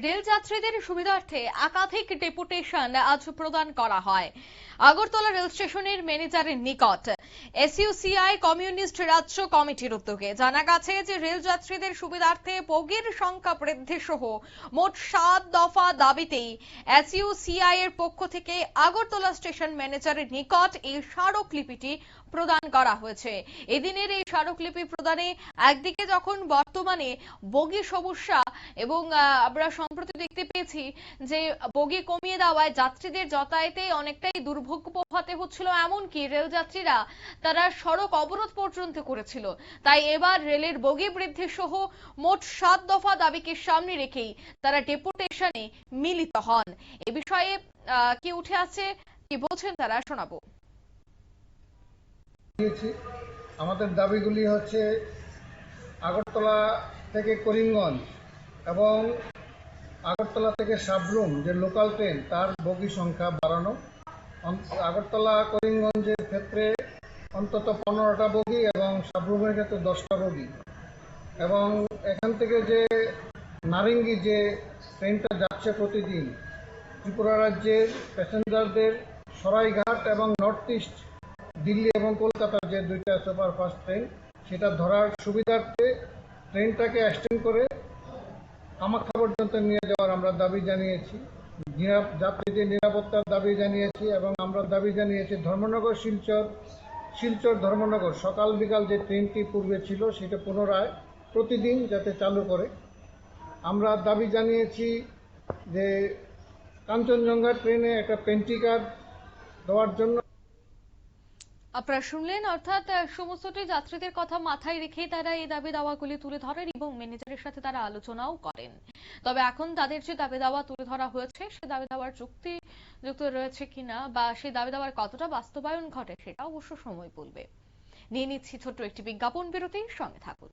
Rail যাত্রীদের সুবিধার্থে একাধিক ডেপুটেশন আজ প্রদান করা হয় আগরতলা রেল স্টেশনের ম্যানেজারের নিকট। এসইউসিআই কমিউনিস্ট রাজ্য কমিটির উদ্যোগে জানা গেছে যে রেল যাত্রীদের সুবিধার্থে বগির সংখ্যা বৃদ্ধি সহ মোট 7 দফা দাবিতেই এসইউসিআই এর পক্ষ থেকে আগরতলা স্টেশন ম্যানেজারের নিকট এই স্মারকলিপিটি প্রদান করা হয়েছে। এদিনের এই স্মারকলিপি প্রদানে একদিকে যখন বর্তমানে বগি সমস্যা এবং আমরা সম্প্রতি দেখতে পেয়েছি যে বগি কমিয়ে দেওয়ায় যাত্রীদের যাতায়াতে অনেকটাই দুর্ভোগ পোহাতে হচ্ছিল, এমনকি রেল যাত্রীরা তারা সড়ক অবরোধ পর্যন্ত করেছিল। তাই এবার রেলের বগি বৃদ্ধি সহ মোট 7 দফা দাবিকে সামনে রেখেই তারা ডেপুটেশনে মিলিত হন। এ বিষয়ে কি উঠে আসছে, কি বলছেন তারা, শোনাবো। আমাদের দাবিগুলি হচ্ছে আগরতলা থেকে করিমগঞ্জ এবং আগরতলা থেকে সাবরুম যে লোকাল ট্রেন তার বগি সংখ্যা বাড়ানো, আগরতলা করিমগঞ্জের ক্ষেত্রে অন্তত 15টা বগি এবং সাবরুমের ক্ষেত্রে 10টা বগি, এবং এখান থেকে যে নারিঙ্গি যে ট্রেনটা যাচ্ছে প্রতিদিন ত্রিপুরা রাজ্যের প্যাসেঞ্জারদের সরাইঘাট এবং নর্থ ইস্ট দিল্লি এবং কলকাতার যে দুইটা সুপারফাস্ট ট্রেন সেটা ধরার সুবিধার্থে ট্রেনটাকে এক্সটেন্ড করে কামাখ্যা পর্যন্ত নিয়ে যাওয়ার আমরা দাবি জানিয়েছি। যাত্রীদের নিরাপত্তার দাবি জানিয়েছি এবং আমরা দাবি জানিয়েছি ধর্মনগর শিলচর ধর্মনগর সকাল বিকাল যে ট্রেনটি পূর্বে ছিল সেটা পুনরায় প্রতিদিন যাতে চালু করে। আমরা দাবি জানিয়েছি যে কাঞ্চনজঙ্ঘা ট্রেনে একটা পেন্টি কার্ড দেওয়ার জন্য। আপনারা শুনলেন, অর্থাৎ সমস্তটি যাত্রীদের কথা মাথায় রেখে তারা এই দাবি দাওয়াগুলি তুলে ধরেন এবং ম্যানেজারের সাথে তারা আলোচনাও করেন। তবে এখন তাদের যে দাবি দাওয়া তুলে ধরা হয়েছে সে দাবি দাওয়ার যুক্ত রয়েছে কিনা বা সেই দাবি দাওয়ার কতটা বাস্তবায়ন ঘটে সেটা অবশ্য সময় বলবে। নিয়ে নিচ্ছি ছোট্ট একটি বিজ্ঞাপন বিরতি, সঙ্গে থাকুন।